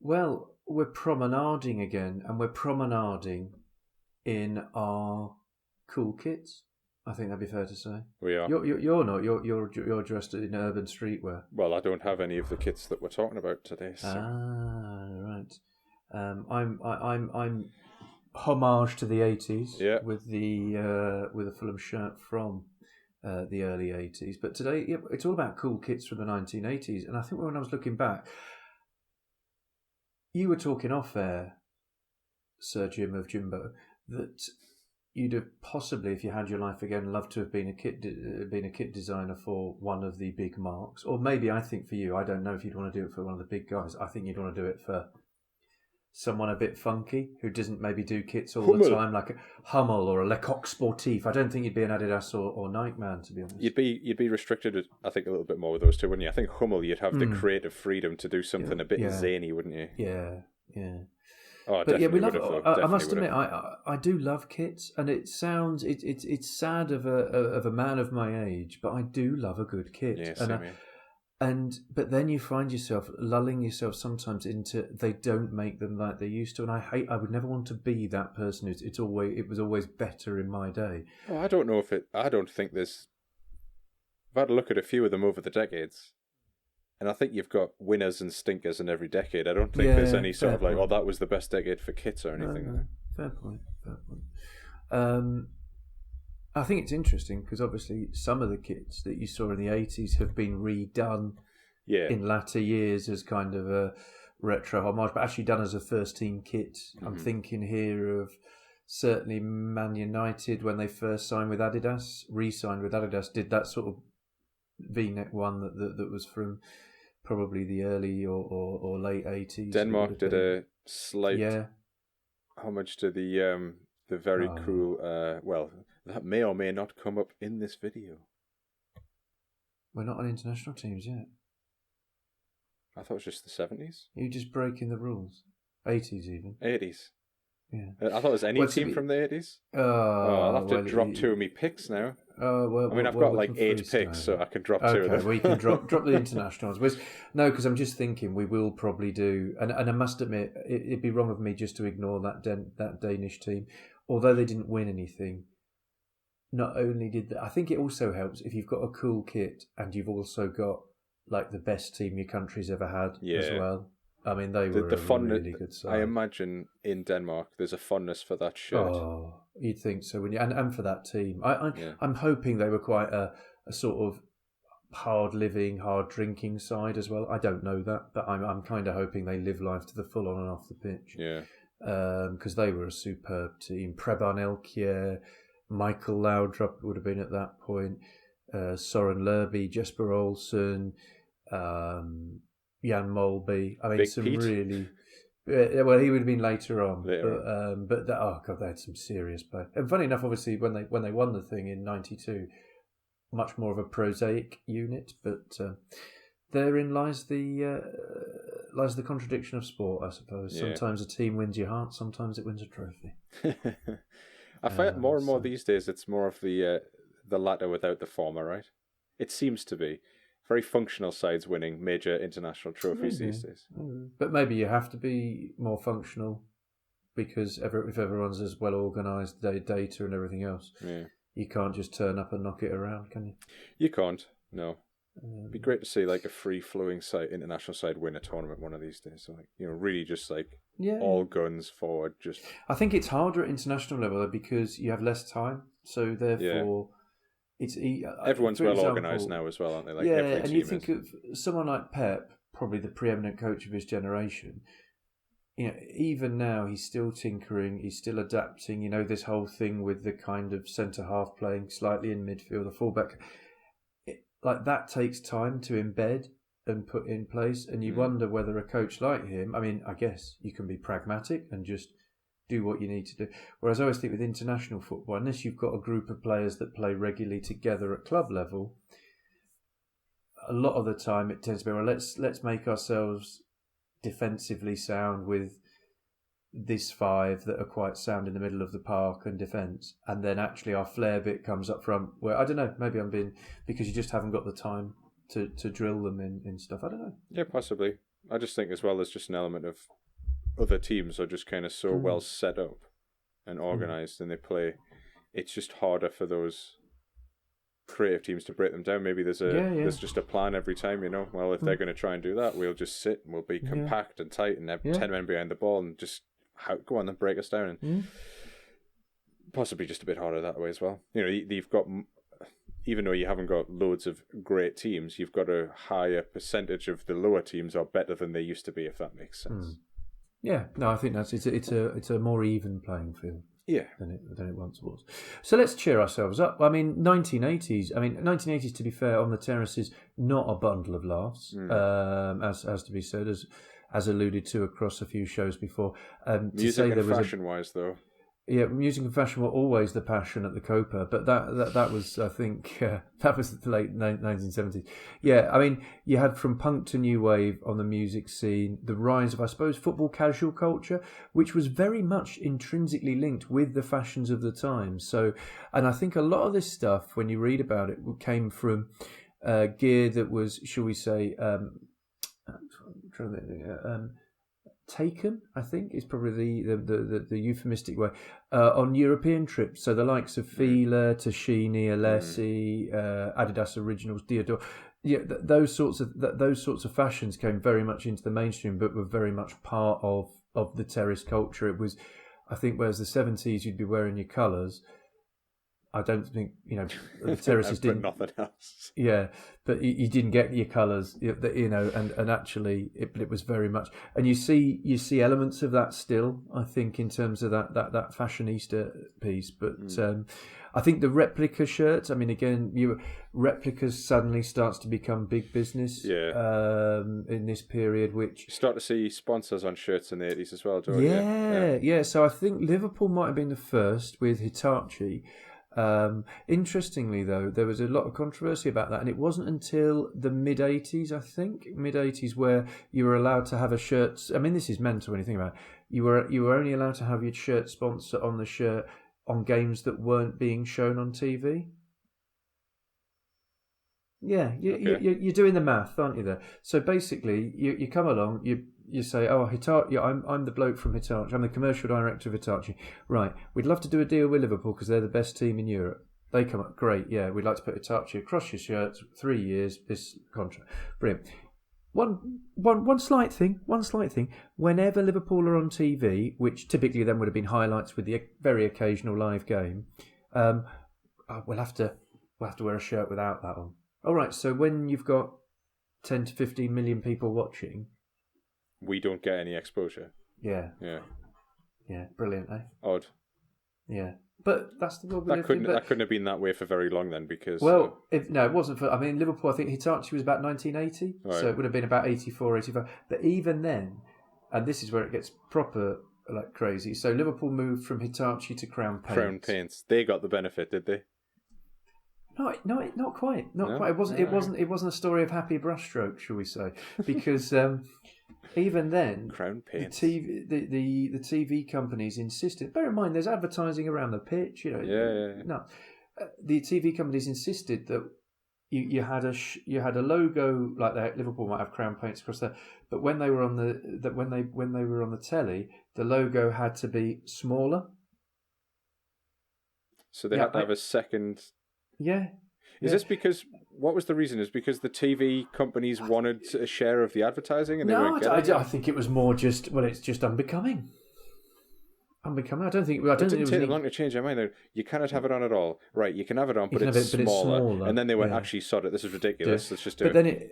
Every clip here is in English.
Well, we're promenading again, and we're promenading in our Kool Kits. I think that'd be fair to say. We are. You're not. You're dressed in urban streetwear. Well, I don't have any of the kits that we're talking about today. So. Ah, right. I'm homage to the 80s Yeah. with a Fulham shirt from the early 80s. But today, it's all about Kool Kits from the 1980s. And I think when I was looking back, you were talking off air, Sir Jim of Jimbo, that you'd have possibly, if you had your life again, loved to have been a kit designer for one of the big marques. Or maybe, I think for you, I don't know if you'd want to do it for one of the big guys. I think you'd want to do it for someone a bit funky who doesn't maybe do kits all Hummel. the time, like a Hummel or a Lecoq Sportif. I don't think you'd be an Adidas or Nike man, to be honest. You'd be restricted, I think, a little bit more with those two, wouldn't you? I think Hummel, you'd have the creative freedom to do something a bit zany, wouldn't you? Yeah. Oh, but definitely we would love. have. I must admit, I do love kits, and it sounds it's sad of a man of my age, but I do love a good kit. Yeah, same here. But then you find yourself lulling yourself sometimes into they don't make them like they used to, and I would never want to be that person. It was always better in my day. Oh, I don't know if it. I don't think there's. I've had a look at a few of them over the decades, and I think you've got winners and stinkers in every decade. I don't think there's any sort of like, oh, that was the best decade for kits or anything. No. Fair point. I think it's interesting because obviously some of the kits that you saw in the 80s have been redone in latter years as kind of a retro homage, but actually done as a first team kit. Mm-hmm. I'm thinking here of certainly Man United when they first signed with Adidas, re-signed with Adidas, did that sort of V-neck one that was from probably the early or late 80s. Denmark did a slight homage to the very cool, that may or may not come up in this video. We're not on international teams yet. I thought it was just the 70s. You're just breaking the rules. 80s even. 80s. Yeah. I thought it was any team from the 80s. I'll have to drop two of me picks now. I've got like 8 picks, so I can drop 2 of them. Okay, we can drop the internationals. No, because I'm just thinking we will probably do, and I must admit, it'd be wrong of me just to ignore that Danish team. Although they didn't win anything, not only did I think it also helps if you've got a cool kit and you've also got like the best team your country's ever had as well. I mean, they were a really good side. I imagine in Denmark there's a fondness for that shirt. Oh, you'd think so, and for that team. I'm hoping they were quite a sort of hard living, hard drinking side as well. I don't know that, but I'm kind of hoping they live life to the full on and off the pitch. Yeah. Because they were a superb team. Preben Elkjær, Michael Laudrup would have been at that point, Søren Lerby, Jesper Olsen, Jan Molby. I mean, Big some Pete. really. Well, he would have been later on. But they had some serious play. And funny enough, obviously, when they won the thing in '92, much more of a prosaic unit, but therein lies the contradiction of sport, I suppose. Yeah. Sometimes a team wins your heart, sometimes it wins a trophy. I find more and more these days it's more of the latter without the former, right? It seems to be. Very functional sides winning major international trophies these days. But maybe you have to be more functional because if everyone's as well organised, data and everything else, you can't just turn up and knock it around, can you? You can't, no. It'd be great to see like a free-flowing international side win a tournament one of these days. So, like, really just like all guns forward. Just I think it's harder at international level because you have less time, so therefore it's everyone's well organised now as well, aren't they? Like every and team you think of someone like Pep, probably the preeminent coach of his generation. Even now he's still tinkering, he's still adapting. This whole thing with the kind of centre half playing slightly in midfield, the fullback. Like that takes time to embed and put in place, and you wonder whether a coach like him. I mean, I guess you can be pragmatic and just do what you need to do. Whereas I always think with international football, unless you've got a group of players that play regularly together at club level, a lot of the time it tends to be, well, let's make ourselves defensively sound with this 5 that are quite sound in the middle of the park and defence, and then actually our flair bit comes up front where, I don't know, maybe I'm being, because you just haven't got the time to drill them in stuff, I don't know. Yeah, possibly. I just think as well there's just an element of other teams are just kind of so well set up and organised, and they play. It's just harder for those creative teams to break them down. Maybe there's just a plan every time, Well, if they're going to try and do that, we'll just sit and we'll be compact and tight and have 10 men behind the ball and just go on and break us down. And possibly just a bit harder that way as well. You've got, even though you haven't got loads of great teams, you've got a higher percentage of the lower teams are better than they used to be, if that makes sense. Yeah, no, I think it's a more even playing field. Yeah, than it once was. So let's cheer ourselves up. 1980s. To be fair, on the terrace is not a bundle of laughs, as to be said, as alluded to across a few shows before. Music and fashion-wise, though. Yeah, music and fashion were always the passion at the Copa, but that was, I think, that was the late 1970s. Yeah, you had from punk to new wave on the music scene, the rise of, I suppose, football casual culture, which was very much intrinsically linked with the fashions of the time. So, and I think a lot of this stuff, when you read about it, came from gear that was, shall we say, taken, I think, is probably the euphemistic way, on European trips. So the likes of Fila, Tashini, Alessi, Adidas Originals, Diodor, those sorts of fashions came very much into the mainstream, but were very much part of the terrace culture. It was, I think, whereas the 70s you'd be wearing your colours. I don't think the terraces didn't. Nothing else. Yeah, but you didn't get your colours, and actually it was very much. And you see elements of that still, I think, in terms of that fashionista piece. But I think the replica shirts. Replicas suddenly starts to become big business. Yeah. In this period, which you start to see sponsors on shirts in the 80s as well, don't you? Yeah. So I think Liverpool might have been the first with Hitachi. Interestingly, though, there was a lot of controversy about that, and it wasn't until the mid-80s, I think, where you were allowed to have a shirt. This is mental when you think about it. You were only allowed to have your shirt sponsor on the shirt on games that weren't being shown on TV. Yeah, you're doing the math, aren't you? There. So basically, you come along, you say, "Oh, Hitachi, I'm the bloke from Hitachi. I'm the commercial director of Hitachi. Right, we'd love to do a deal with Liverpool because they're the best team in Europe." They come up, great, yeah, we'd like to put Hitachi across your shirts, 3 years, this contract. Brilliant. One slight thing. Whenever Liverpool are on TV, which typically then would have been highlights with the very occasional live game, we'll have to wear a shirt without that on. All right, so when you've got 10 to 15 million people watching, we don't get any exposure. Yeah, brilliant, eh? Odd. Yeah, but that's the world we live in. That couldn't have been that way for very long then, because it wasn't for. Liverpool. I think Hitachi was about 1980, right. So it would have been about 84, 85. But even then, and this is where it gets proper crazy. So Liverpool moved from Hitachi to Crown Paints. Crown Paints. They got the benefit, did they? No, not quite. Not quite. It wasn't a story of happy brushstrokes, shall we say? Because even then, Crown Paints. the TV companies insisted. Bear in mind, there's advertising around the pitch. Yeah. No, the TV companies insisted that you had a logo like that. Liverpool might have Crown Paints across there, but when they were on the telly, the logo had to be smaller. So they had to have a second. Yeah. Is this because, what was the reason? Is because the TV companies wanted a share of the advertising and they weren't getting it? I think it was more just, it's just unbecoming. I don't think it didn't take them long to change their mind. You cannot have it on at all. Right, you can have it on, but it's smaller. And then they went, actually, sod it, this is ridiculous, let's just do it. But then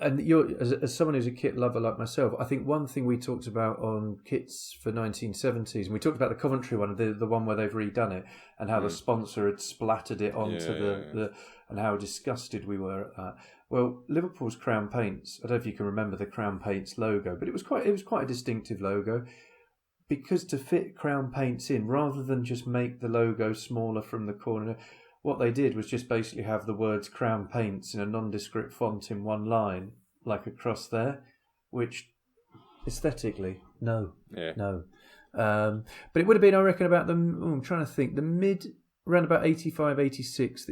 and you're, as someone who's a kit lover like myself, I think one thing we talked about on kits for 1970s, and we talked about the Coventry one, the one where they've redone it, and how the sponsor had splattered it onto the and how disgusted we were at that. Well, Liverpool's Crown Paints, I don't know if you can remember the Crown Paints logo, but it was quite a distinctive logo, because to fit Crown Paints in, rather than just make the logo smaller from the corner, what they did was just basically have the words Crown Paints in a nondescript font in one line, like across there, which aesthetically, no. But it would have been, I reckon, about I'm trying to think, the mid around about 85, 86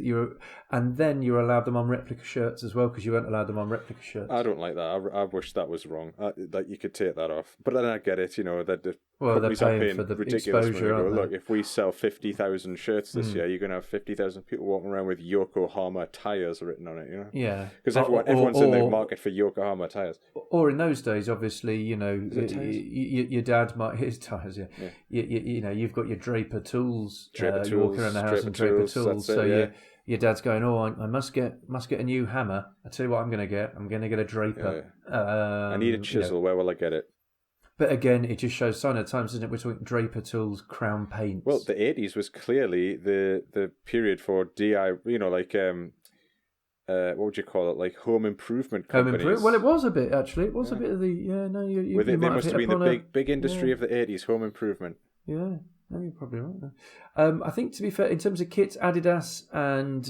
and then you're allowed them on replica shirts as well, because you weren't allowed them on replica shirts. I don't like that. I wish that was wrong. That you could take that off. But then I get it, that the companies are paying for the ridiculous exposure, money. aren't they? Look, if we sell 50,000 shirts this year, you're going to have 50,000 people walking around with Yokohama tires written on it, Yeah. Because everyone's in the market for Yokohama tires. Or in those days, obviously, your dad might his tires. Yeah. You've got your Draper tools. You're walking around the house in Draper tools. Your dad's going, I must get a new hammer. I tell you what, I'm going to get. I'm going to get a Draper. I need a chisel. Where will I get it? But again, it just shows sign of the times, doesn't it? We're talking Draper tools, Crown paints. Well, the 80s was clearly the period for DIY. What would you call it? Like home improvement companies. Well, it was a bit actually. It was a bit of the They must have been the big industry of the 80s, home improvement. Yeah. No, you're probably right there. I think, to be fair, in terms of kits, Adidas and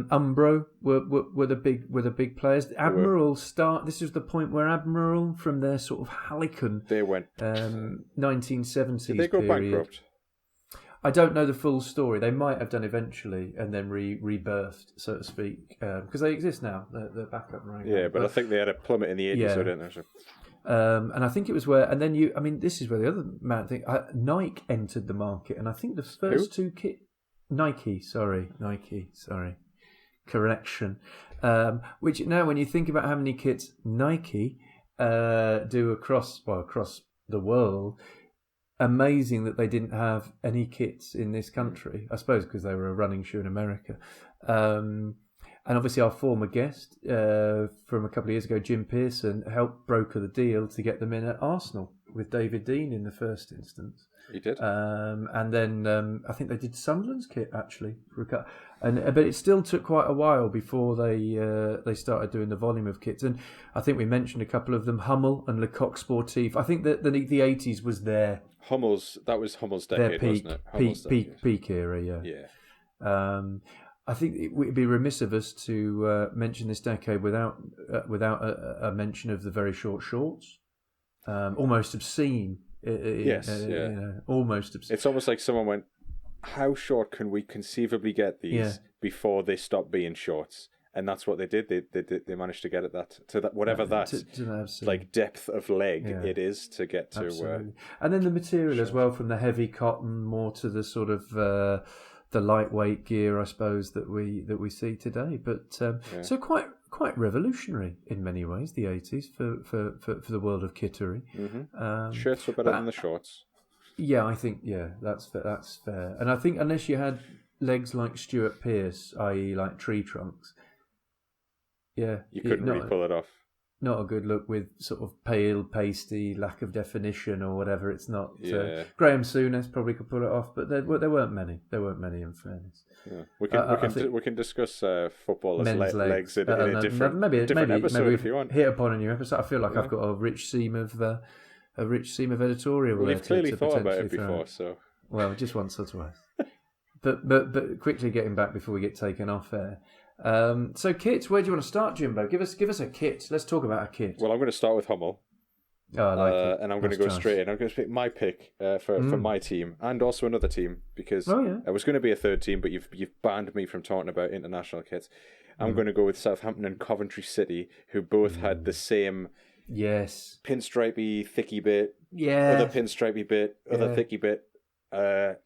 Umbro were the big players. Admiral This was the point where Admiral, from their sort of Hallican, they went 1970s. Did they go period, bankrupt? I don't know the full story. They might have done eventually, and then rebirthed, so to speak, because they exist now. They're back up and running. Yeah, but I think they had a plummet in the 80s, so didn't they? And I think it was where, and then this is where the other mad thing, Nike entered the market, and I think the first two Nike, correction. Which now, when you think about how many kits Nike do across the world, amazing that they didn't have any kits in this country. I suppose because they were a running shoe in America. And obviously our former guest from a couple of years ago, Jim Pearson, helped broker the deal to get them in at Arsenal with David Dean in the first instance. He did. And then I think they did Sunderland's kit, actually. But it still took quite a while before they started doing the volume of kits. And I think we mentioned a couple of them, Hummel and Le Coq Sportif. I think that the 80s was that was Hummel's decade, peak, wasn't it? Peak era, yeah. Yeah. I think it would be remiss of us to mention this decade without a mention of the very short shorts. Almost obscene. Almost obscene. It's almost like someone went, how short can we conceivably get these before they stop being shorts? And that's what they did. They managed to get at that to that whatever like depth of leg it is to get to. And then the material as well, from the heavy cotton more to the sort of the lightweight gear, I suppose, that we see today. But so quite revolutionary in many ways, the 80s for the world of kittery. Mm-hmm. Shirts were better than the shorts. Yeah, I think that's fair. And I think unless you had legs like Stuart Pearce, i.e. like tree trunks, you couldn't really pull it off. Not a good look with sort of pale, pasty, lack of definition or whatever. It's not. Graham Souness probably could pull it off, but there weren't many. There weren't many, in fairness. Yeah. We can discuss footballers' legs in a different episode if you want. Hit upon a new episode. I feel like I've got a rich seam of editorial. Well, you've clearly thought about it before, so just once or twice. but quickly getting back before we get taken off air. So kits, where do you want to start, Jimbo? Give us a kit. Let's talk about a kit. Well, I'm going to start with Hummel. Oh, I like it. And I'm going to go straight in. I'm going to pick my pick for my team and also another team, because I was going to be a third team, but you've banned me from talking about international kits. I'm going to go with Southampton and Coventry City, who both had the same pinstripey thicky bit, other pinstripey bit, other thicky bit.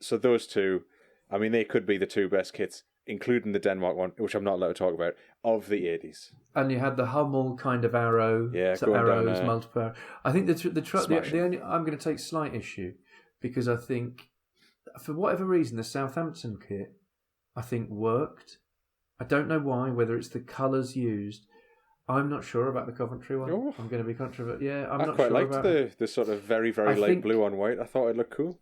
So those two, I mean, they could be the two best kits, including the Denmark one, which I'm not allowed to talk about, of the 80s. And you had the Hummel kind of arrow, arrows, multiple. I think the only I'm going to take slight issue, because I think, for whatever reason, the Southampton kit, I think, worked. I don't know why, whether it's the colours used. I'm not sure about the Coventry one. Oh. I'm going to be controversial. Yeah, I'm not sure. I quite liked the sort of very, very light blue on white. I thought it looked cool.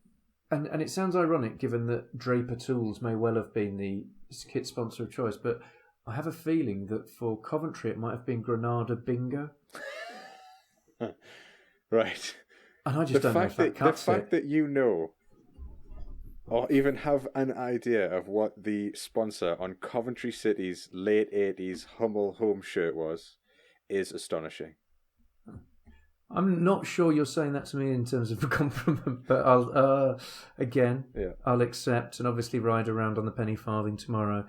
And it sounds ironic, given that Draper Tools may well have been the kit sponsor of choice, but I have a feeling that for Coventry it might have been Granada Bingo. Right. And I just don't know if that cuts the fact that you know, or even have an idea of what the sponsor on Coventry City's late 80s Hummel home shirt was, is astonishing. I'm not sure you're saying that to me in terms of a compliment, but I'll I'll accept and obviously ride around on the penny farthing tomorrow,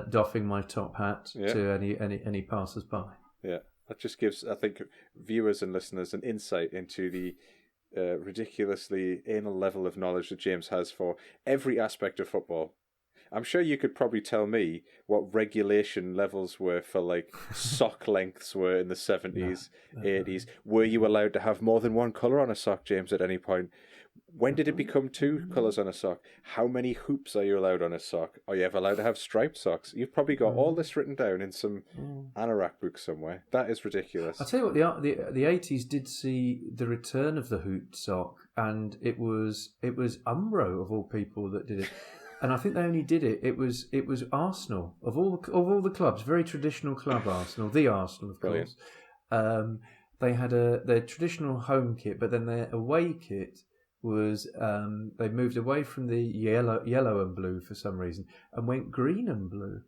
doffing my top hat to any passers by. Yeah, that just gives, I think, viewers and listeners an insight into the ridiculously anal level of knowledge that James has for every aspect of football. I'm sure you could probably tell me what regulation levels were for like sock lengths were in the 70s, 80s. Were you allowed to have more than one colour on a sock, James, at any point? When did it become 2 colours on a sock? How many hoops are you allowed on a sock? Are you ever allowed to have striped socks? You've probably got all this written down in some anorak book somewhere. That is ridiculous. I'll tell you what, the 80s did see the return of the hoop sock, and it was Umbro of all people that did it. And I think they only did it. It was Arsenal of all the clubs, very traditional club Arsenal, the Arsenal of course. They had their traditional home kit, but then their away kit was they moved away from the yellow and blue for some reason and went green and blue.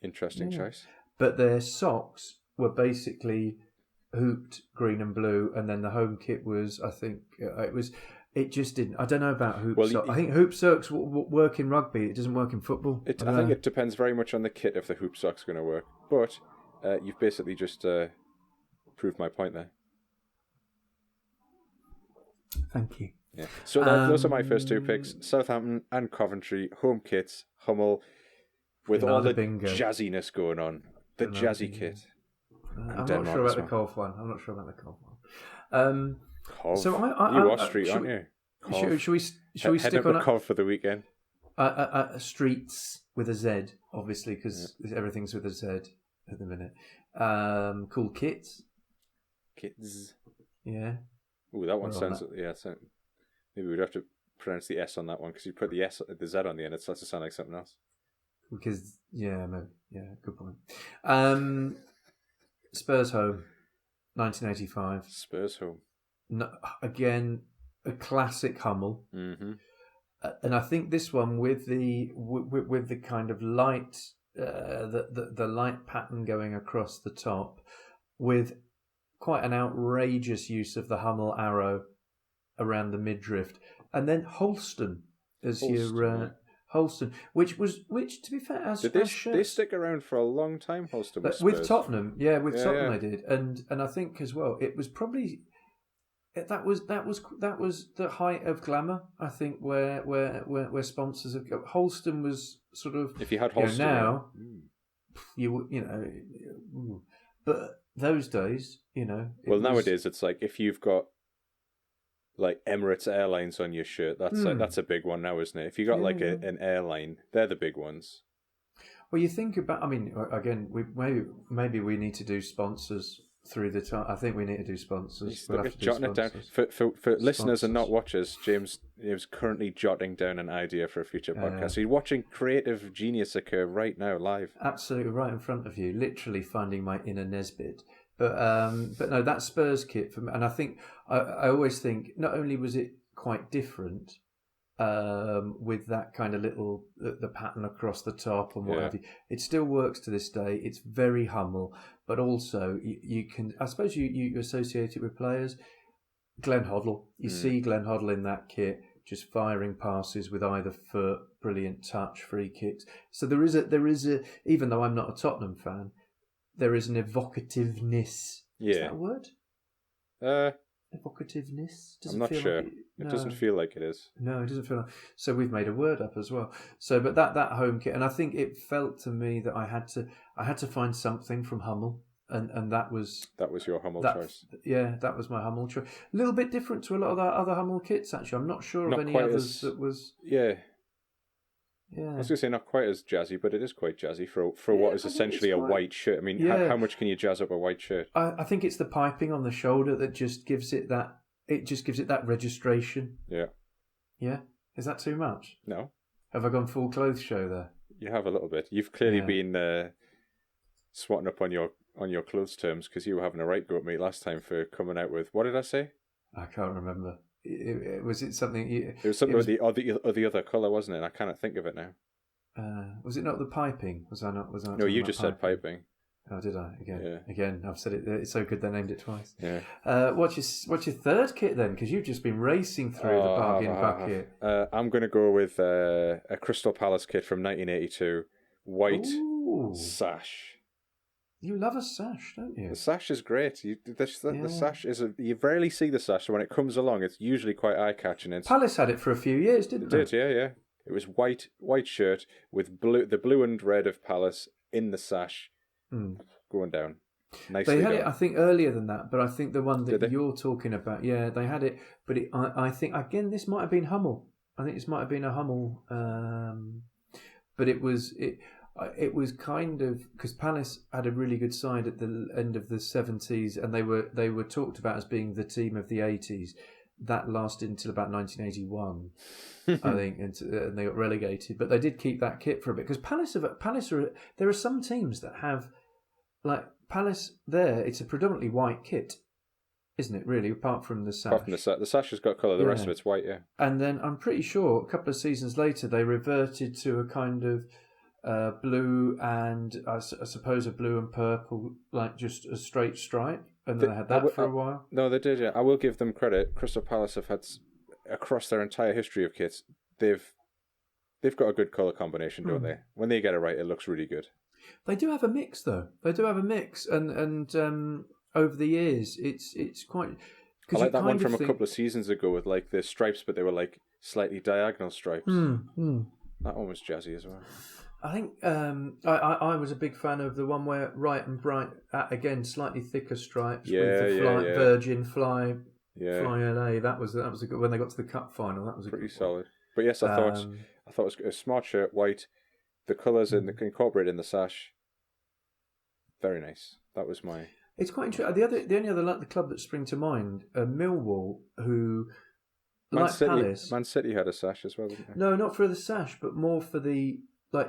Interesting choice. But their socks were basically hooped green and blue, and then the home kit was, I think, It just didn't. I don't know about hoop socks. I think hoop socks work in rugby. It doesn't work in football. I think it depends very much on the kit if the hoop sock's going to work. But you've basically just proved my point there. Thank you. Yeah. So those are my first 2 picks: Southampton and Coventry home kits, Hummel, with all the jazziness going on. The jazzy kit. I'm not sure about the Cov one. So you are street, aren't you? Should we stick up on a Cov for the weekend? Streets with a Z, obviously, because everything's with a Z at the minute. Kool Kits. Kids. Yeah. Ooh, that one sounds. Yeah, maybe we'd have to pronounce the S on that one because you put the Z on the end. It starts to sound like something else. Because good point. Spurs home, 1985. Spurs home. No, again, a classic Hummel, and I think this one with the kind of light, the light pattern going across the top, with quite an outrageous use of the Hummel arrow around the midriff, and then Holston as your Holston, which to be fair, did they stick around for a long time? Holston with Tottenham, Tottenham they did, and I think as well it was probably. That was the height of glamour. I think where sponsors have got. Holston was sort of. If you had Holston now, but those days, nowadays it's like if you've got like Emirates Airlines on your shirt, that's a big one now, isn't it? If you got like an airline, they're the big ones. Well, you think about. I mean, again, maybe we need to do sponsors. Through the time, I think we need to do sponsors. We'll have to jotting it down for listeners and not watchers. James is currently jotting down an idea for a future podcast. So you're watching creative genius occur right now, live. Absolutely, right in front of you. Literally finding my inner Nesbitt. But no, that Spurs kit for me, and I think I always think not only was it quite different. With that kind of little the pattern across the top and what have you, it still works to this day. It's very Hummel, but also you can, I suppose you associate it with players. Glenn Hoddle, you see Glenn Hoddle in that kit, just firing passes with either foot, brilliant touch, free kicks. So there is a even though I'm not a Tottenham fan, there is an evocativeness. Is that a word? Evocativeness? I'm not sure. It doesn't feel like it is. No, it doesn't feel like. So we've made a word up as well. So, but that home kit, and I think it felt to me that I had to find something from Hummel, and that was your Hummel choice. Yeah, that was my Hummel choice. A little bit different to a lot of the other Hummel kits. Actually, I'm not sure of any others that was. Yeah. Yeah. I was going to say not quite as jazzy, but it is quite jazzy for what is essentially a white shirt. I mean, how much can you jazz up a white shirt? I think it's the piping on the shoulder that just gives it that. It just gives it that registration. Yeah. Yeah. Is that too much? No. Have I gone full clothes show there? You have a little bit. You've clearly been swatting up on your clothes terms because you were having a right go at me last time for coming out with, what did I say? I can't remember. Was it something? It was something with the other colour, wasn't it? I cannot think of it now. Was it not the piping? Was I not? No, you just said piping. Oh, did I? Yeah. Again, I've said it. It's so good they named it twice. Yeah. What's your third kit then? Because you've just been racing through the bargain bucket. I'm going to go with a Crystal Palace kit from 1982, white sash. You love a sash, don't you? The sash is great. The sash is you rarely see the sash, so when it comes along, it's usually quite eye-catching. Palace had it for a few years, didn't they? Did, yeah. It was white shirt with the blue and red of Palace in the sash, going down. Nicely they had done. it, I think, earlier than that, but I think the one that you're talking about, they had it, but I think, again, this might have been Hummel. I think this might have been a Hummel, but it was kind of, because Palace had a really good side at the end of the 70s, and they were talked about as being the team of the 80s. That lasted until about 1981, I think, and they got relegated. But they did keep that kit for a bit, because there are some teams that have, like Palace there, it's a predominantly white kit, isn't it, really, apart from the sash? Apart from the sash has got colour, the rest of it's white, yeah. And then I'm pretty sure a couple of seasons later they reverted to a kind of blue and I suppose a blue and purple, like just a straight stripe, and then they had that for a while. No, they did. Yeah, I will give them credit. Crystal Palace have had, across their entire history of kits, they've got a good colour combination, don't they? When they get it right, it looks really good. They do have a mix, though. They do have a mix, and over the years, it's quite. I like that one from a couple of seasons ago with like the stripes, but they were like slightly diagonal stripes. That one was jazzy as well. I think I was a big fan of the one where Right and Bright, again, slightly thicker stripes with the Virgin Fly LA. That was a good, when they got to the cup final. That was pretty solid. But yes, I thought it was a smart shirt, white, the colours incorporated in the sash. Very nice. That was my. It's quite interesting. The only other club that spring to mind, Millwall, who. Man City had a sash as well, didn't they? No, not for the sash, but more for the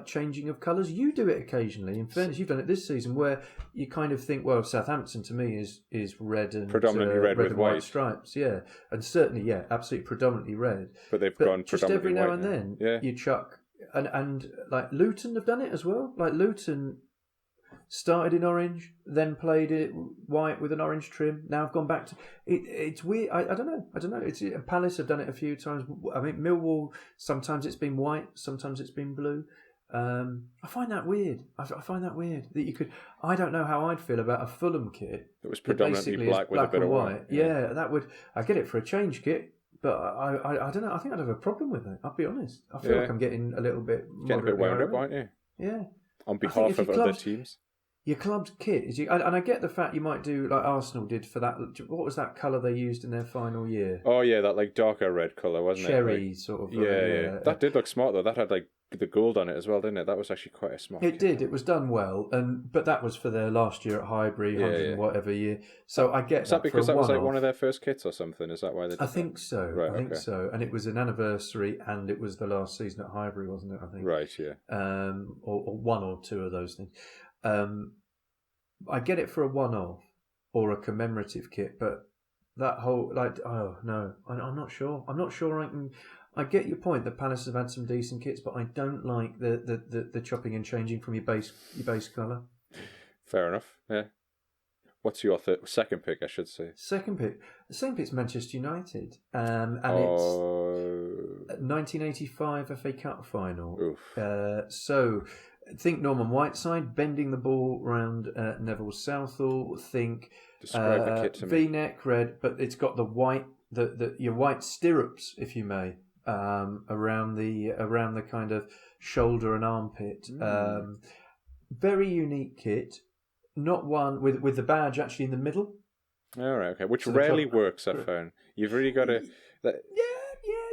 changing of colours. You do it occasionally. In fairness, you've done it this season, where you kind of think, well, Southampton to me is red and predominantly red with white stripes, and certainly, absolutely predominantly red. But they've gone just every now and then, you chuck and like Luton have done it as well. Like Luton started in orange, then played it white with an orange trim. Now I've gone back to it. It's weird. I don't know. It's Palace have done it a few times. I mean, Millwall, sometimes it's been white, sometimes it's been blue. I find that weird. I find that weird that you could. I don't know how I'd feel about a Fulham kit that was predominantly black with a bit of white. Yeah, that would. I get it for a change kit, but I don't know. I think I'd have a problem with it. I'll be honest. I feel like I'm getting a little bit wound up, aren't you? Yeah. On behalf of other teams. Your club's kit is and I get the fact you might do like Arsenal did for that. What was that colour they used in their final year? Oh yeah, that like darker red colour, wasn't Cherry it? Sort of. Yeah. That did look smart though. That had like the gold on it as well, didn't it? That was actually quite a smart. It did. It was done well, but that was for their last year at Highbury, 100 whatever year. So I get. Is that because that was like one of their first kits or something? Is that why they did I think so. Right, I think so. And it was an anniversary, and it was the last season at Highbury, wasn't it? I think. Right. Yeah. Or one or two of those things. I get it for a one-off or a commemorative kit, but that whole I'm not sure. I'm not sure I can. I get your point that Palace have had some decent kits, but I don't like the chopping and changing from your base colour. Fair enough. Yeah. What's your second pick? I should say. Second pick. The same pick's Manchester United, and it's 1985 FA Cup final. So. Think Norman Whiteside bending the ball around Neville Southall. Describe the kit to me. V-neck red, but it's got the white, your white stirrups, if you may, around the kind of shoulder and armpit. Very unique kit. Not one with the badge actually in the middle. All right, okay. Which rarely works, I've found. You've really got to. Yeah,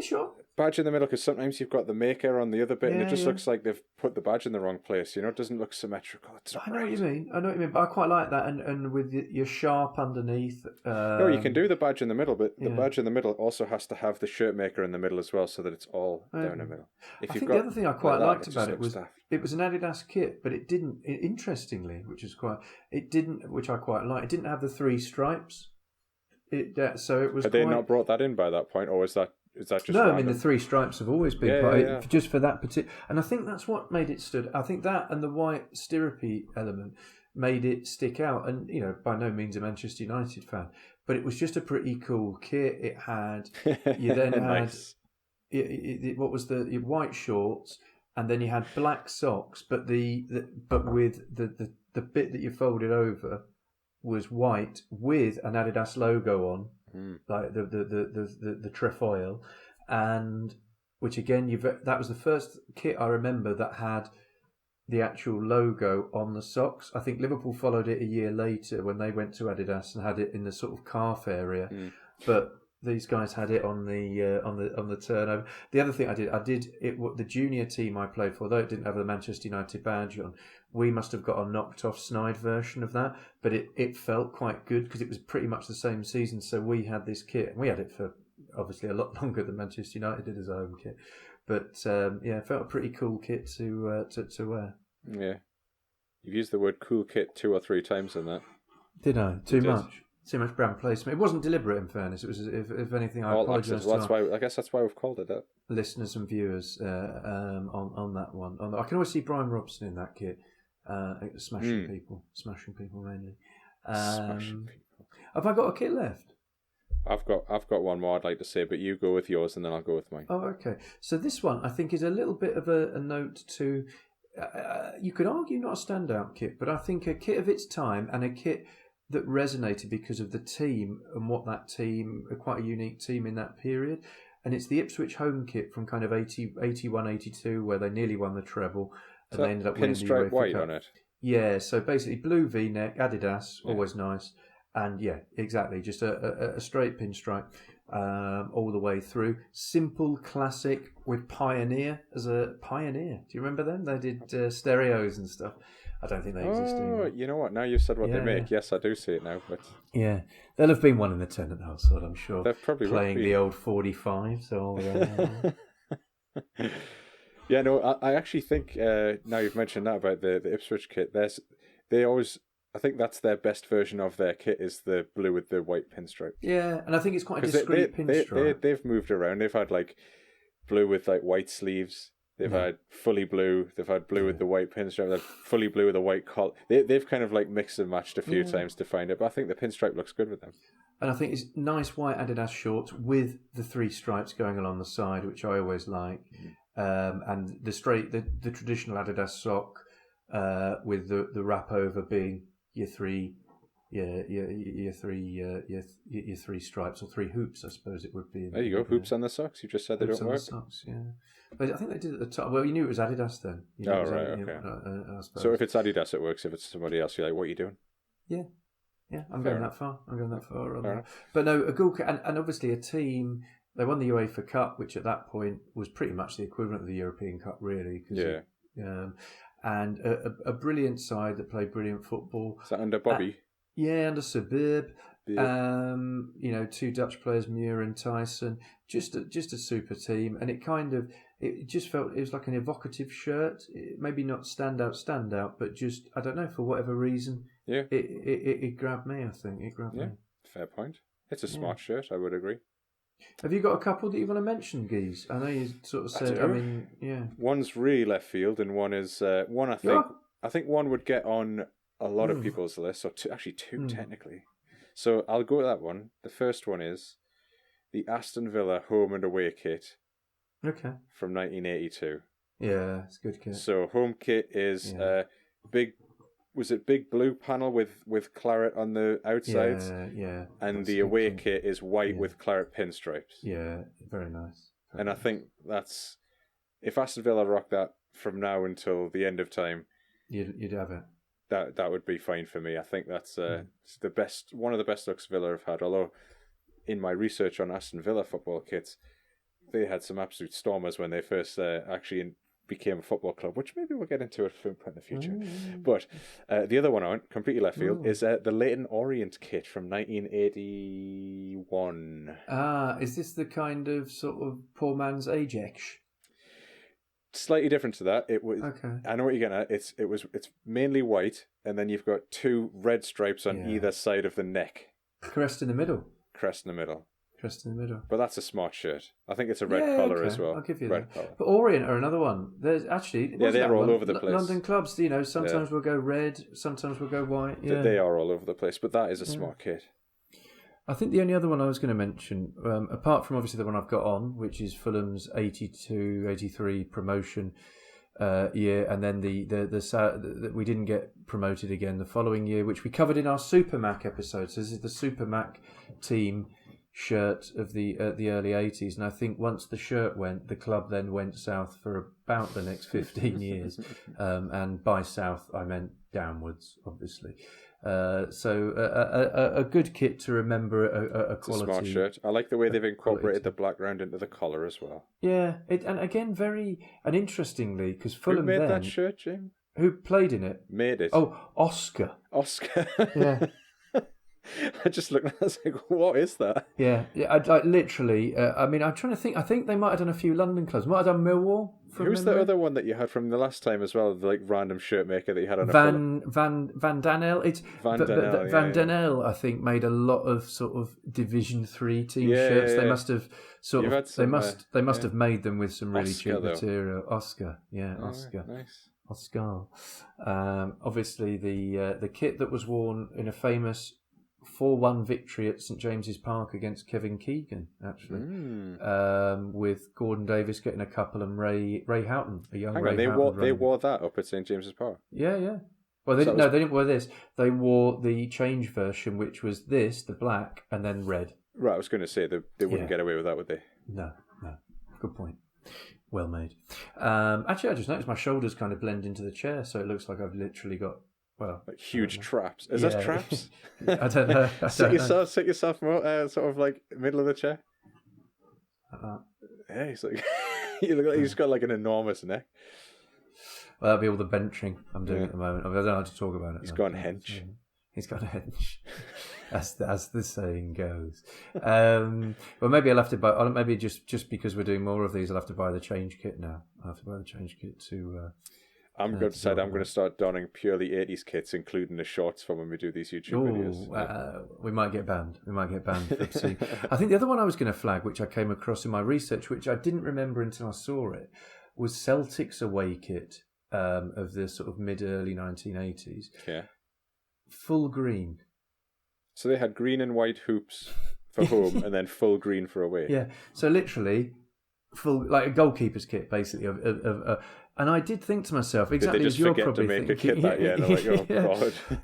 sure. Badge in the middle, because sometimes you've got the maker on the other bit, and it just looks like they've put the badge in the wrong place. You know, it doesn't look symmetrical. I know what you mean. But I quite like that, and with your sharp underneath. No, you can do the badge in the middle, but the badge in the middle also has to have the shirt maker in the middle as well, so that it's all down the middle. I think the other thing I quite liked about it was it was an Adidas kit, but it didn't. Interestingly, which I quite like. It didn't have the 3 stripes. So it was. Had they not brought that in by that point, or is that just no? random? I mean, the 3 stripes have always been just for that particular. And I think that's what made it stood. I think that and the white stirrupy element made it stick out. And by no means a Manchester United fan, but it was just a pretty cool kit. It had you then had nice. what was the white shorts, and then you had black socks, but but with the bit that you folded over was white with an Adidas logo on, like the trefoil, and which again that was the first kit I remember that had the actual logo on the socks. I think Liverpool followed it a year later when they went to Adidas and had it in the sort of calf area, but these guys had it on the turnover. The other thing I did it. The junior team I played for, though it didn't have the Manchester United badge on, we must have got a knocked off snide version of that, but it felt quite good because it was pretty much the same season. So we had this kit, and we had it for obviously a lot longer than Manchester United did as a home kit. But it felt a pretty cool kit to wear. Yeah, you've used the word "cool kit" 2 or 3 times in that. Did I? Too much brand placement. It wasn't deliberate, in fairness. It was, if anything, I apologise to I guess that's why we've called it that. Listeners and viewers on that one. I can always see Brian Robson in that kit, smashing people mainly. Smashing people. Have I got a kit left? I've got one more I'd like to say, but you go with yours and then I'll go with mine. Oh, okay. So this one I think is a little bit of a note to. You could argue not a standout kit, but I think a kit of its time and a kit that resonated because of the team and what that team, quite a unique team in that period. And it's the Ipswich home kit from kind of 81, 82, where they nearly won the treble. And they ended up winning the UEFA white Cup. On it? Yeah, so basically blue V-neck, Adidas, always nice. And yeah, exactly, just a straight pinstripe all the way through. Simple, classic, with Pioneer as a Pioneer. Do you remember them? They did stereos and stuff. I don't think they exist anymore. You know what? Now you've said what they make. Yes, I do see it now. But yeah, there'll have been one in the tenant household, I'm sure. They're probably playing the old 45. So yeah, no, I actually think now you've mentioned that about the Ipswich kit. They always. I think that's their best version of their kit is the blue with the white pinstripe. Yeah, and I think it's quite a discreet pinstripe. They've moved around. They've had like blue with like white sleeves. They've had fully blue. They've had blue with the white pinstripe. They've fully blue with a white collar. They've kind of like mixed and matched a few times to find it. But I think the pinstripe looks good with them. And I think it's nice white Adidas shorts with the 3 stripes going along the side, which I always like. And the traditional Adidas sock with the wrap over being your 3 stripes or 3 hoops, I suppose it would be. There you go, hoops on the socks. You just said they don't work. The socks, yeah. But I think they did at the top. Well, you knew it was Adidas then. Okay. So if it's Adidas, it works. If it's somebody else, you're like, what are you doing? Yeah. I'm going that far on that. But no, a Kool Kit, and obviously a team. They won the UEFA Cup, which at that point was pretty much the equivalent of the European Cup, really. And a brilliant side that played brilliant football. Is that under Bobby? Under Suburb. 2 Dutch players, Muir and Tyson. Just a super team, and it just felt it was like an evocative shirt. Maybe not standout, but just I don't know, for whatever reason. Yeah, it grabbed me. I think it grabbed me. Fair point. It's a smart shirt. I would agree. Have you got a couple that you want to mention, Geese? I know you sort of said. I mean, yeah. One's really left field, and one is one. I think one would get on a lot of people's lists, or two technically. So I'll go with that one. The first one is the Aston Villa home and away kit. Okay. From 1982. Yeah, it's a good kit. So home kit is big. Was it big blue panel with claret on the outsides? Yeah. And the away kit is white with claret pinstripes. Yeah, very nice. I think that's if Aston Villa rock that from now until the end of time, you'd have it. That would be fine for me. I think that's the best, one of the best looks Villa have had. Although, in my research on Aston Villa football kits, they had some absolute stormers when they first actually became a football club, which maybe we'll get into it in the future. But the other one I went completely left field is the Leyton Orient kit from 1981. Is this the kind of sort of poor man's Ajax? Slightly different to that. It was. Okay. I know what you're getting at. It's mainly white, and then you've got 2 red stripes on either side of the neck. Crest in the middle. crest in the middle. But that's a smart shirt. I think it's a red collar as well. I'll give you red that. Collar. But Orient are another one. There's actually they're all over the place. London clubs, sometimes we'll go red, sometimes we'll go white. Yeah. They are all over the place, but that is a smart kit. I think the only other one I was going to mention, apart from obviously the one I've got on, which is Fulham's 82-83 promotion year, and then the we didn't get promoted again the following year, which we covered in our Super Mac episode. So this is the Super Mac team shirt of the early 80s, and I think once the shirt went, the club then went south for about the next 15 years, and by south I meant downwards, obviously. So a good kit to remember, a quality. It's a smart shirt. I like the way they've incorporated the black round into the collar as well. Yeah, and again, and interestingly, because Fulham Who made that shirt, Jim? Who played in it? Made it. Oh, Oscar. Yeah. I just looked at it, I was like, what is that? Yeah, I literally, I'm trying to think. I think they might have done a few London clubs. Might have done Millwall. Who's the other one that you had from the last time as well? The random shirt maker that you had on Van Danel. It's Van Danel. Van Danel, I think, made a lot of sort of Division 3 team shirts. They must have they must have made them with some really cheap material. Oscar. Nice. Oscar. Obviously, the kit that was worn in a famous 4-1 victory at St James's Park against Kevin Keegan, actually, with Gordon Davis getting a couple and Ray Houghton, a young Ray Houghton. They wore that up at St James's Park. Yeah. Well, they didn't wear this. They wore the change version, which was the black, and then red. Right, I was going to say they wouldn't get away with that, would they? No. Good point. Well made. Actually, I just noticed my shoulders kind of blend into the chair, so it looks like I've literally got like huge traps. Is that traps? I don't know. Sit yourself more, sort of like middle of the chair. Yeah, he's like you look like he's got like an enormous neck. Well, that'll be all the benching I'm doing at the moment. I don't know how to talk about it. He's got a hench. He's got a hench, as the saying goes. Well, maybe I'll have to buy. Maybe just because we're doing more of these, I'll have to buy the change kit now. I'll have to buy the change kit to. I'm going to start donning purely 80s kits, including the shorts for when we do these YouTube videos. We might get banned. I think the other one I was going to flag, which I came across in my research, which I didn't remember until I saw it, was Celtic's away kit of the sort of mid-early 1980s. Yeah. Full green. So they had green and white hoops for home and then full green for away. Yeah. So literally, full, like a goalkeeper's kit, basically, and I did think to myself, exactly as you're probably thinking. Did they just forget to make a kit that year? And like,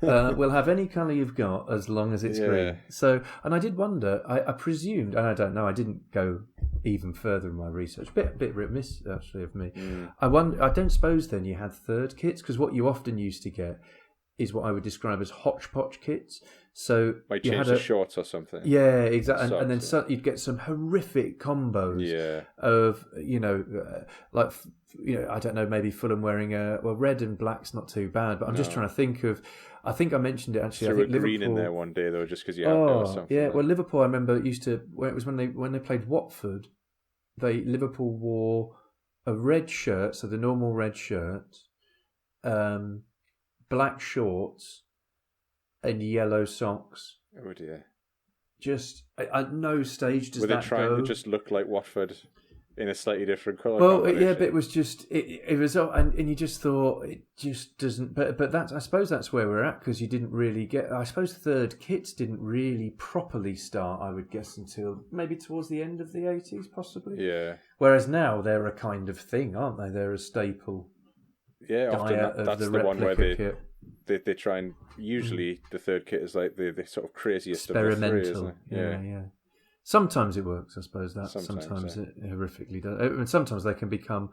oh, God. We'll have any colour you've got as long as it's green. So, and I did wonder, I presumed, and I don't know, I didn't go even further in my research. Bit remiss, actually, of me. I don't suppose then you had third kits, because what you often used to get is what I would describe as hodgepodge kits. So might change the shorts or something. Yeah, exactly. And then you'd get some horrific combos of, I don't know, maybe Fulham wearing red and black's not too bad, but I'm just trying to think of, I think I mentioned it actually. So I think green in there one day though, just because you had to or something. Yeah, well, Liverpool, I remember when they played Watford, Liverpool wore a red shirt, so the normal red shirt, black shorts, and yellow socks. Oh dear! Just at no stage does that go. Were they trying to just look like Watford in a slightly different colour? Well, but it was just it was, and you just thought it just doesn't. But that's, I suppose that's where we're at, because you didn't really get. I suppose third kits didn't really properly start, I would guess, until maybe towards the end of the 80s, possibly. Yeah. Whereas now they're a kind of thing, aren't they? They're a staple. Yeah, often that's the one where they try and usually the third kit is like the sort of craziest experimental. Of the three, isn't it? Yeah. Sometimes it works, I suppose. Sometimes it horrifically does. And sometimes they can become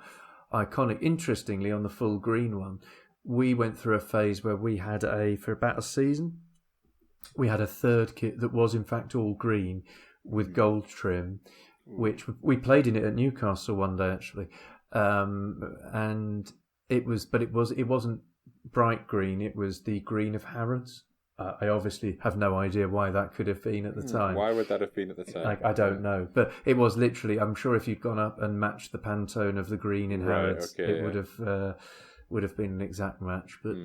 iconic. Interestingly, on the full green one, we went through a phase where we had for about a season, we had a third kit that was in fact all green with gold trim, which we played in it at Newcastle one day actually, and it wasn't bright green. It was the green of Harrods. I obviously have no idea why that could have been at the time. Why would that have been at the time? I don't know. But it was literally, I'm sure if you'd gone up and matched the Pantone of the green in Harrods, it would have would have been an exact match. But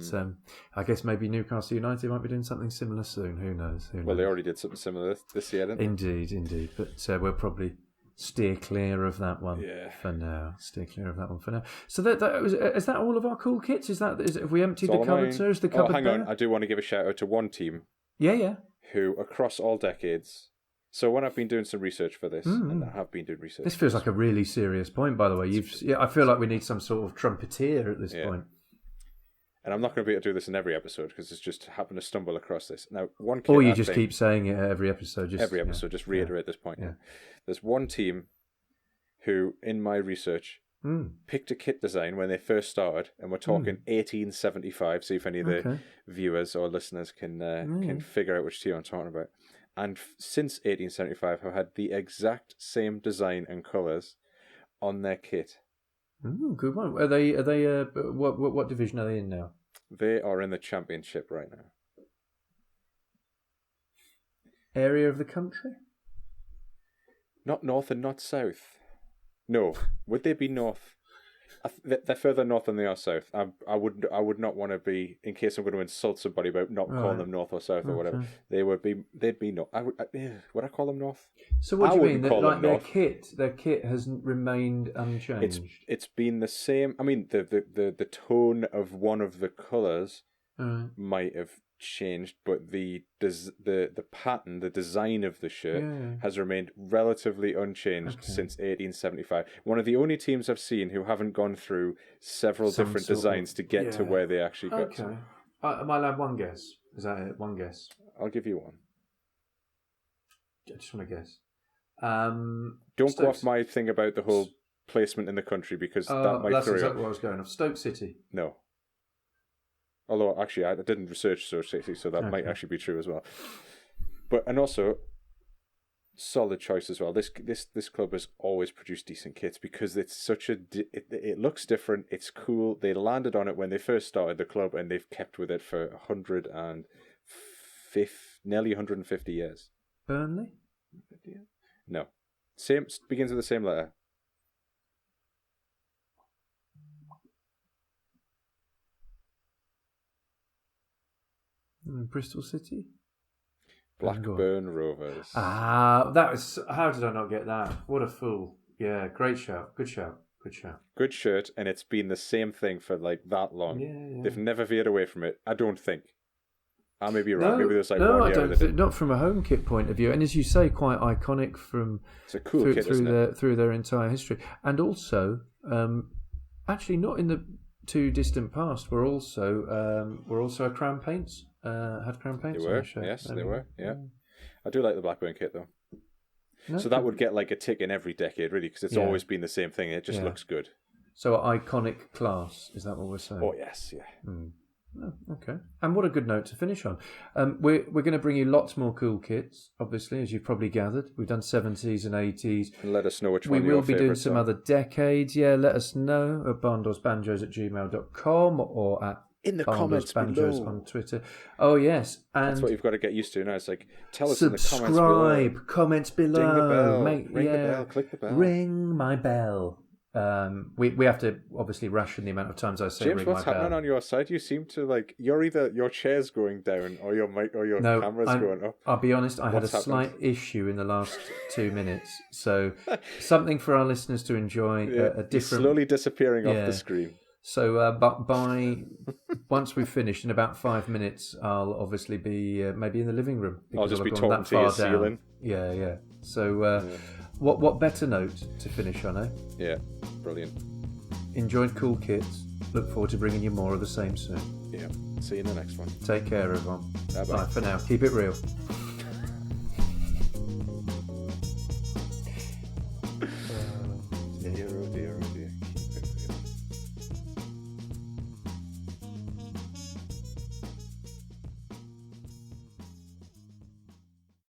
I guess maybe Newcastle United might be doing something similar soon. Who knows? Well, they already did something similar this year, didn't they? Indeed. But we'll probably steer clear of that one for now. So is that all of our cool kits? Have we emptied the cupboard, sir? Is the cupboard hang bare? on. I do want to give a shout out to one team. Yeah. Who, across all decades... So when I've been doing some research for this, and I have been doing research... This feels like a really serious point, by the way. I feel like we need some sort of trumpeter at this point. And I'm not going to be able to do this in every episode because it's just happened to stumble across this. Now, one kit... Or you just keep saying it every episode. Just reiterate this point. Yeah. There's one team who, in my research, picked a kit design when they first started, and we're talking 1875, see if any of the viewers or listeners can figure out which team I'm talking about. And since 1875 have had the exact same design and colours on their kit. Good one. Are they? What division are they in now? They are in the Championship right now. Area of the country? Not north and not south. No. Would they be north? They're further north than they are south. I would not want to be, in case I'm going to insult somebody about not calling them north or south or whatever. They'd be north. Would I call them north? So what do you mean? That, their kit hasn't remained unchanged. It's been the same. I mean, the tone of one of the colours might have changed, but the pattern, the design of the shirt has remained relatively unchanged since 1875. One of the only teams I've seen who haven't gone through several different designs to get to where they actually got to. Am I allowed one guess? Is that it? One guess? I'll give you one. I just want to guess. Don't go off my thing about the whole placement in the country because that might throw you. That's exactly where I was going. Of Stoke City. No. Although, actually, I didn't research Stoke City, so that might actually be true as well. And also, solid choice as well. This club has always produced decent kits because it's such it looks different. It's cool. They landed on it when they first started the club, and they've kept with it for nearly 150 years. Burnley? No, begins with the same letter. Bristol City? Blackburn Rovers. That was... How did I not get that? What a fool. Yeah, great shout. Good shout. Good shirt, and it's been the same thing for like that long. Yeah. They've never veered away from it, I don't think. I may be wrong. Maybe there's like no, one I don't. Not from a home kit point of view, and as you say, quite iconic from it's a cool kit, through their entire history, and also, actually not in the too distant past. We're also a Crown Paints. Had Crown Paints. They were. Yes, they were. Yeah, I do like the Blackburn kit though. No, so that would get like a tick in every decade, really, because it's always been the same thing. It just looks good. So iconic class, is that what we're saying? Oh yes, yeah. Oh, okay. And what a good note to finish on. We're going to bring you lots more cool kits, obviously, as you've probably gathered. We've done 70s and 80s. And let us know which one we will be doing some other decades. Yeah, let us know at barndoorsbanjos@gmail.com or at in the comments Banjos below on Twitter. Oh yes, and that's what you've got to get used to now. It's like tell us in the comments below. Subscribe, comments below. Ding the bell. Ring the bell. Click the bell. Ring my bell. We have to obviously ration the amount of times I say James, ring my bell. what's happening on your side? You seem to like either your chair's going down or your mic or your camera's going up. I'll be honest, I had a slight issue in the last 2 minutes, so something for our listeners to enjoy. A different, slowly disappearing off the screen. So, but once we've finished in about 5 minutes, I'll obviously be maybe in the living room. I'll just be talking to your ceiling. Yeah. So, what better note to finish on, eh? Yeah, brilliant. Enjoyed Kool Kits. Look forward to bringing you more of the same soon. Yeah. See you in the next one. Take care, everyone. Bye-bye. Bye for now. Keep it real.